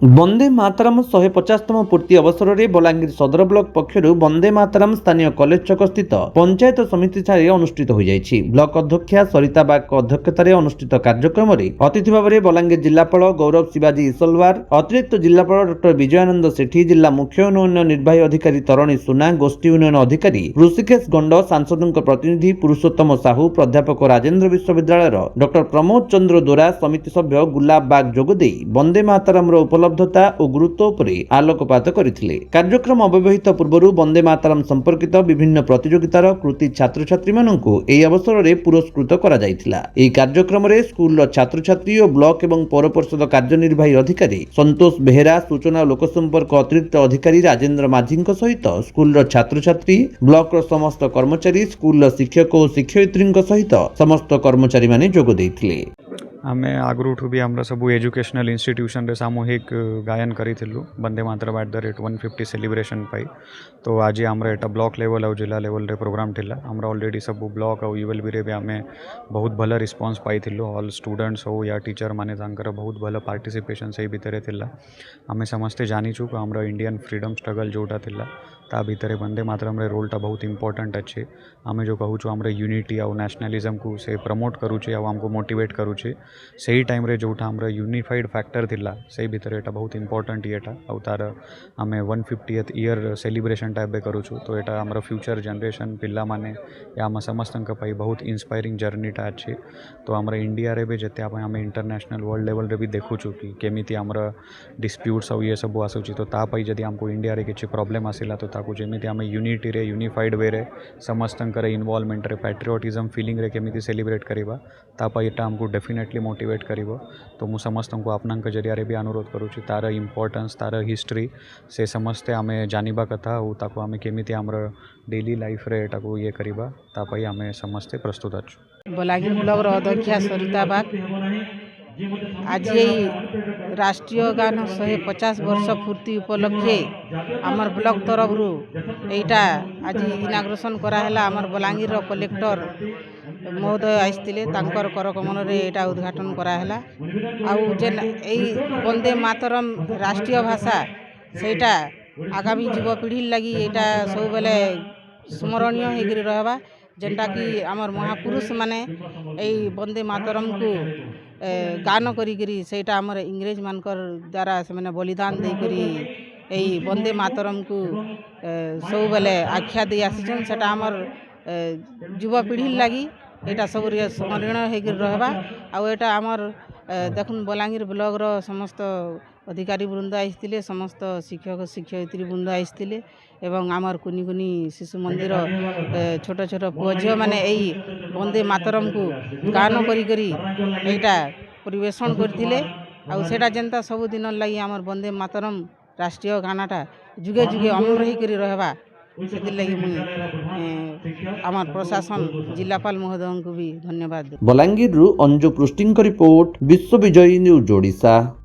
ବନ୍ଦେ ମାତରମ୍ 150ତମ ପୂର୍ତ୍ତି ଅବସରରେ ବଲାଙ୍ଗୀର ସଦର ବ୍ଲକ ପକ୍ଷରୁ ବନ୍ଦେ ମାତରମ୍ ସ୍ଥାନୀୟ କଲେଜ ଛକ ସ୍ଥିତ ପଞ୍ଚାୟତ ସମିତିଠାରେ ଅନୁଷ୍ଠିତ ହୋଇଯାଇଛି। ବ୍ଲକ ଅଧ୍ୟକ୍ଷା ସରିତା ବାଗଙ୍କ ଅଧ୍ୟକ୍ଷତାରେ ଅନୁଷ୍ଠିତ କାର୍ଯ୍ୟକ୍ରମରେ ଅତିଥି ଭାବରେ ବଲାଙ୍ଗୀର ଜିଲ୍ଲାପାଳ ଗୌରବ ଶିବାଜୀ ଇସଲୱାର, ଅତିରିକ୍ତ ଜିଲ୍ଲାପାଳ ଡକ୍ଟର ବିଜୟାନନ୍ଦ ସେଠୀ, ଜିଲ୍ଲା ମୁଖ୍ୟ ଉନ୍ନୟନ ନିର୍ବାହୀ ଅଧିକାରୀ ତରଣୀ ସୁନା, ଗୋଷ୍ଠୀ ଉନ୍ନୟନ ଅଧିକାରୀ ଋଷିକେଶ ଗଣ୍ଡ, ସାଂସଦଙ୍କ ପ୍ରତିନିଧି ପୁରୁଷୋତ୍ତମ ସାହୁ, ପ୍ରାଧ୍ୟାପକ ରାଜେନ୍ଦ୍ର ବିଶ୍ୱବିଦ୍ୟାଳୟର ଡକ୍ଟର ପ୍ରମୋଦ ଚନ୍ଦ୍ର ଦୋରା, ସମିତି ସଭ୍ୟ ଗୁଲାବ ବାଗ ଯୋଗଦେଇ ବନ୍ଦେ ମାତରମ୍ର ଉପଲବ୍ଧତା ଓ ଗୁରୁତ୍ୱ ଉପରେ ଆଲୋକପାତ କରିଥିଲେ। କାର୍ଯ୍ୟକ୍ରମ ଅବ୍ୟବହିତ ପୂର୍ବରୁ ବନ୍ଦେ ମାତରମ୍ ସମ୍ପର୍କିତ ବିଭିନ୍ନ ପ୍ରତିଯୋଗିତାର କୃତି ଛାତ୍ରଛାତ୍ରୀମାନଙ୍କୁ ଏହି ଅବସରରେ ପୁରସ୍କୃତ କରାଯାଇଥିଲା। ଏହି କାର୍ଯ୍ୟକ୍ରମରେ ସ୍କୁଲର ଛାତ୍ରଛାତ୍ରୀ ଓ ବ୍ଲକ ଏବଂ ପୌର ପରିଷଦ କାର୍ଯ୍ୟନିର୍ବାହୀ ଅଧିକାରୀ ସନ୍ତୋଷ ବେହେରା, ସୂଚନା ଓ ଲୋକସମ୍ପର୍କ ଅତିରିକ୍ତ ଅଧିକାରୀ ରାଜେନ୍ଦ୍ର ମାଝୀଙ୍କ ସହିତ ସ୍କୁଲର ଛାତ୍ରଛାତ୍ରୀ, ବ୍ଲକର ସମସ୍ତ କର୍ମଚାରୀ, ସ୍କୁଲର ଶିକ୍ଷକ ଓ ଶିକ୍ଷୟିତ୍ରୀଙ୍କ ସହିତ ସମସ୍ତ କର୍ମଚାରୀମାନେ ଯୋଗ ଦେଇଥିଲେ। आमे आगुठू भी आमर सब एजुकेशनल इंस्टीट्यूशन रे सामूहिक गायन करूँ वंदे मातरम @ 150 सेलिब्रेशन पाई। तो आज आमर एटा ब्लॉक लेवल और जिला लेवल रे प्रोग्राम थिला। आमर ऑलरेडी सब ब्लॉक और यूएलबी रे भी आमे बहुत भल रिस्पांस पाई थिलु। ऑल स्टूडेंट्स हो या टीचर माने तांकर बहुत भल पार्टिसिपेशन से भितर थिला। आमे समस्ते जानिछु कि आमर इंडियन फ्रीडम स्ट्रगल जोटा थिला ता भितर वंदे मातरम रे रोलटा बहुत इंपोर्टेंट अच्छे। आमे जो कहूँ आमर यूनिटी और नेशनलिज्म को से प्रमोट करूचे और आमको मोटिवेट करूचे। सही टाइम रे जोटा आमर यूनिफाइड फैक्टर थिला से भितर एटा बहुत इंपोर्टेंट येटा और तार आमे 150th ईयर सेलिब्रेशन टाइप करूछु। तो एटा आमर फ्यूचर जनरेशन पिला माने या आम समस्तक पाई बहुत इंस्पायरिंग जर्नीटा अच्छे। तो आमर इंडिया रे भी जते आमे इंटरनेशनल वर्ल्ड लेवल रे भी देखुछु कि केमिति आमर डिस्प्यूट्स और ये सब आसुची। तो ता पाई जदि आमको इंडिया रे किछि प्रॉब्लम आसिला तो ताकू जेमिति आमे यूनिटी रे यूनिफाइड वे रे समस्तक इन्वॉल्वमेंट रे पैट्रियोटिज्म फीलिंग रे केमिति सेलिब्रेट करिबा ता पाई एटा आमको डेफिनेटली मोटिवेट करिवो। तो मु समस्त को आपनांक जरिया रे भी अनुरोध करूची तार इंपोर्टेंस तार हिस्ट्री से समस्ते आमे जानिबा कथा और ताको आमे केमिति आमर डेली लाइफ रे एटाको ये करिबा ता पाई आमे समस्ते प्रस्तुत अछु। बलांगीर ब्लॉक रो अध्यक्षा सरिता बाग आज राष्ट्रीय गान 150 वर्ष पूर्ति उपलक्षे आमर ब्लॉक तरफ एटा आज इनाग्रेशन कराला। आमर बलांगीर रो कलेक्टर महोदय आइसतिले तांकर करकमल रे एटा उद्घाटन कराला। आउ जेन एई वंदे मातरम राष्ट्रीय भाषा सेटा आगामी युवपीढ़ी लगी एटा सब बेले स्मरणीय होकर रहबा। जेनटा कि आमर महापुरुष माने एई वंदे मातरम को गान करी सेटा आमर इंग्रेज मानकर द्वारा से माने बलिदान दे करी एई वंदे मातरम को सब बेले आख्या दे आसीछन। सेटा आमर युवपीढ़ी लगी एटा सब स्मरणीय होकर रहबा। आउ एटा आमर देखुन बलांगीर ब्लॉक रो समस्त अधिकारी वृंद आइसतिले, समस्त शिक्षक शिक्षयित्री वृंद आइसतिले एवं आमर कुनी कुनी शिशु मंदिर छोट छोट पुओ झियो माने एई वंदे मातरम को गान करी एटा परिवेषण करथिले। आउ सेटा जेंता सब दिन लगी आमर वंदे मातरम राष्ट्रीय गानाटा जुगे जुगे अमर रही करी रहबा से लगी मुई आमर प्रशासन जिलापाल महोदय को भी धन्यवाद। बलांगीर अंजु पृष्टि रिपोर्ट, विश्व विजयी न्यूज ओडिशा।